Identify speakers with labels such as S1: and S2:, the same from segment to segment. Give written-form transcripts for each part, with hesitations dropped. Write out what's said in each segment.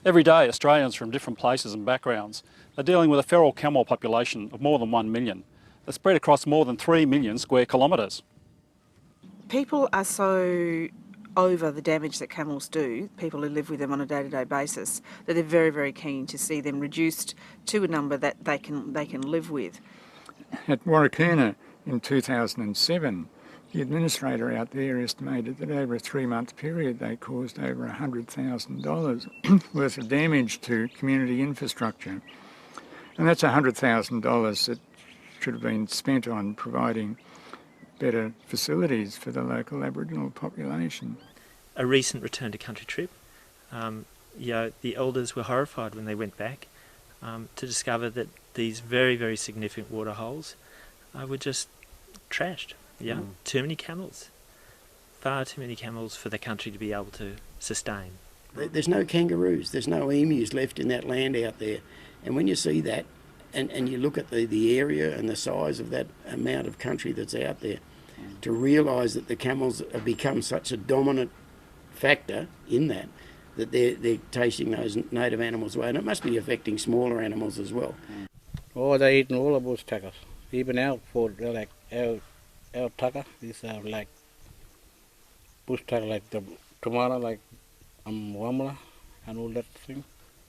S1: Every day, Australians from different places and backgrounds are dealing with a feral camel population of more than 1 million. They're spread across more than 3 million square kilometres.
S2: People are so over the damage that camels do, people who live with them on a day-to-day basis, that they're very, very keen to see them reduced to a number that they can live with.
S3: At Warrakoona in 2007, the administrator out there estimated that over a 3-month period they caused over $100,000 worth of damage to community infrastructure. And that's $100,000 that should have been spent on providing better facilities for the local Aboriginal population.
S4: A recent return to country trip, the elders were horrified when they went back to discover that these very, very significant water holes were just trashed. Too many camels, far too many camels for the country to be able to sustain.
S5: There's no kangaroos, there's no emus left in that land out there, and when you see that and you look at the area and the size of that amount of country that's out there, to realise that the camels have become such a dominant factor in that they're chasing those native animals away, and it must be affecting smaller animals as well.
S6: Oh, they're eating all the bush tuckers. Even our food, like our tucker, these are like bush tucker, like the tomato, like wamla and all that thing.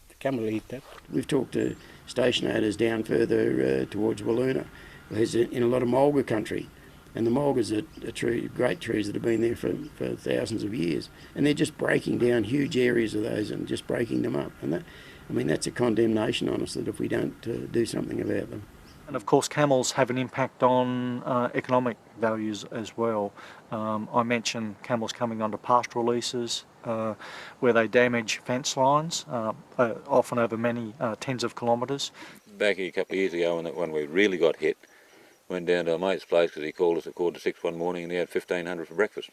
S6: The camel eat that.
S5: We've talked to station owners down further towards Walloona, who's in a lot of mulga country. And the mulgas are great trees that have been there for thousands of years. And they're just breaking down huge areas of those and just breaking them up. And that's a condemnation on us, that if we don't do something about them.
S7: And of course camels have an impact on economic values as well. I mentioned camels coming onto pastoral leases where they damage fence lines, often over many tens of kilometres.
S8: Back a couple of years ago when we really got hit, went down to a mate's place because he called us at 5:45 one morning and he had 1,500 for breakfast.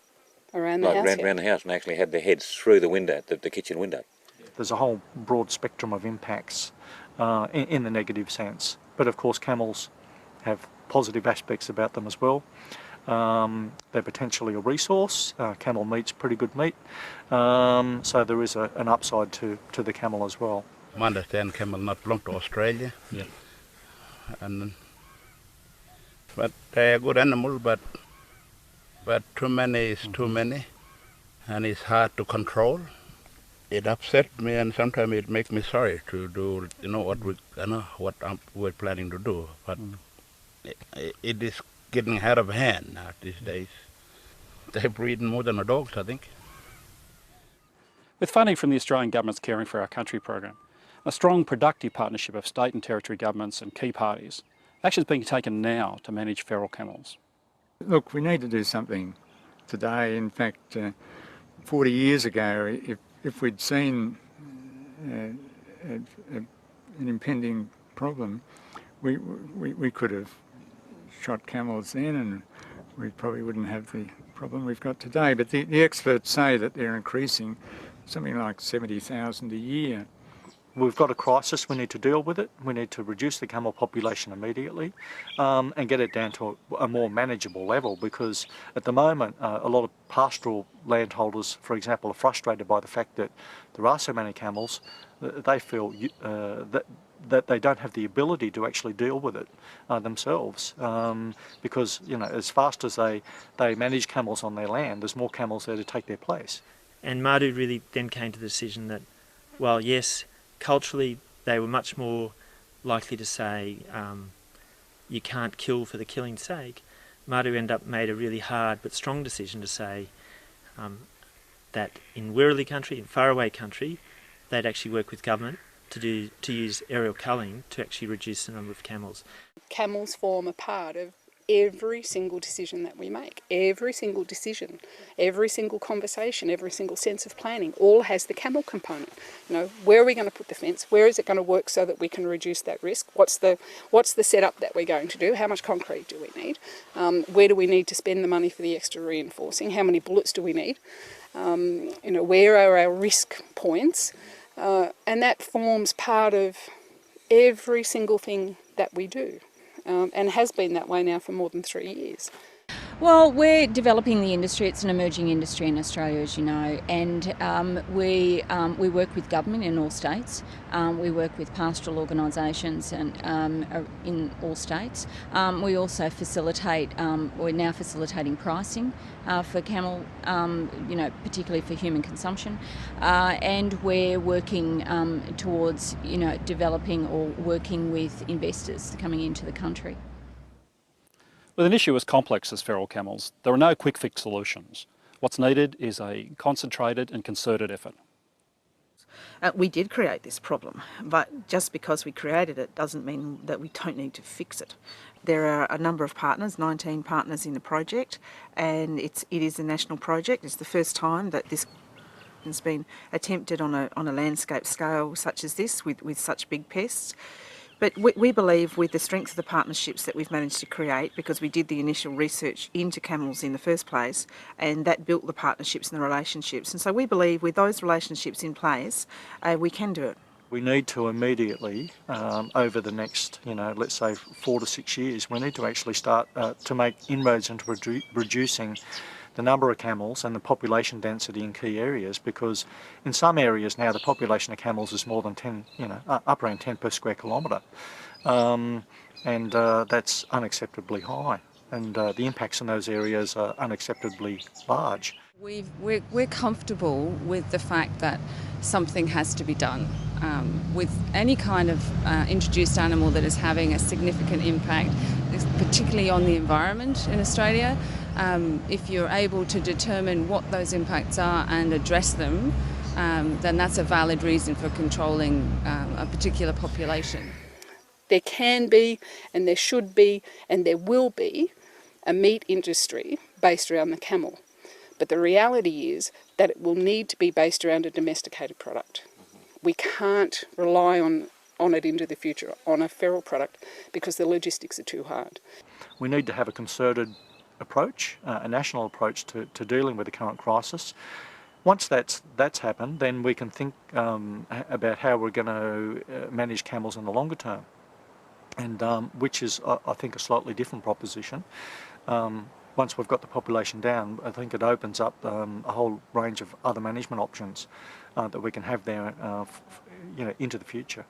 S9: Around the house?
S8: Around the house, and actually had their heads through the window, the kitchen window.
S7: There's a whole broad spectrum of impacts in the negative sense. But of course camels have positive aspects about them as well. They're potentially a resource. Camel meat's pretty good meat. So there is an upside to the camel as well.
S6: I understand camel not belong to Australia.
S7: Yeah.
S6: But they're a good animal, but too many is too many, and it's hard to control. It upsets me, and sometimes it makes me sorry to do, what we're planning to do. But it is getting out of hand now these days. They're breeding more than the dogs, I think.
S1: With funding from the Australian Government's Caring for Our Country program, a strong productive partnership of state and territory governments and key parties, action is being taken now to manage feral camels.
S3: Look, we need to do something today. In fact, 40 years ago, if we'd seen an impending problem, we could have shot camels then, and we probably wouldn't have the problem we've got today. But the experts say that they're increasing something like 70,000 a year.
S7: We've got a crisis, we need to deal with it. We need to reduce the camel population immediately and get it down to a more manageable level, because at the moment a lot of pastoral landholders, for example, are frustrated by the fact that there are so many camels. They feel that they don't have the ability to actually deal with it themselves, because as fast as they manage camels on their land, there's more camels there to take their place.
S4: And Mardud really then came to the decision that, well, yes, culturally they were much more likely to say you can't kill for the killing's sake. Mardud made a really hard but strong decision to say that in Wirraloo country, in faraway country, they'd actually work with government to use aerial culling to actually reduce the number of camels.
S9: Camels form a part of every single decision that we make. Every single decision, every single conversation, every single sense of planning, all has the camel component. Where are we going to put the fence? Where is it going to work so that we can reduce that risk? What's the setup that we're going to do? How much concrete do we need? Where do we need to spend the money for the extra reinforcing? How many bullets do we need? Where are our risk points? And that forms part of every single thing that we do. And has been that way now for more than 3 years.
S10: Well, we're developing the industry. It's an emerging industry in Australia, as you know, and we work with government in all states. We work with pastoral organisations and in all states. We also facilitate. We're now facilitating pricing for camel, particularly for human consumption, and we're working towards developing or working with investors coming into the country.
S1: With an issue as complex as feral camels, there are no quick fix solutions. What's needed is a concentrated and concerted effort.
S2: We did create this problem, but just because we created it doesn't mean that we don't need to fix it. There are a number of partners, 19 partners in the project, and it is a national project. It's the first time that this has been attempted on a landscape scale such as this with such big pests. But we believe with the strength of the partnerships that we've managed to create, because we did the initial research into camels in the first place, and that built the partnerships and the relationships. And so we believe with those relationships in place, we can do it.
S7: We need to immediately, over the next, let's say 4 to 6 years, we need to actually start to make inroads into reducing the number of camels and the population density in key areas, because in some areas now the population of camels is more than 10, up around 10 per square kilometre, and that's unacceptably high, and the impacts in those areas are unacceptably large.
S11: We're comfortable with the fact that something has to be done with any kind of introduced animal that is having a significant impact, particularly on the environment in Australia. If you're able to determine what those impacts are and address them, then that's a valid reason for controlling a particular population.
S9: There can be, and there should be, and there will be a meat industry based around the camel. But the reality is that it will need to be based around a domesticated product. We can't rely on it into the future, on a feral product, because the logistics are too hard.
S7: We need to have a concerted approach, a national approach to dealing with the current crisis. Once that's happened, then we can think about how we're going to manage camels in the longer term, and which is, I think, a slightly different proposition. Once we've got the population down, I think it opens up a whole range of other management options that we can have there, into the future.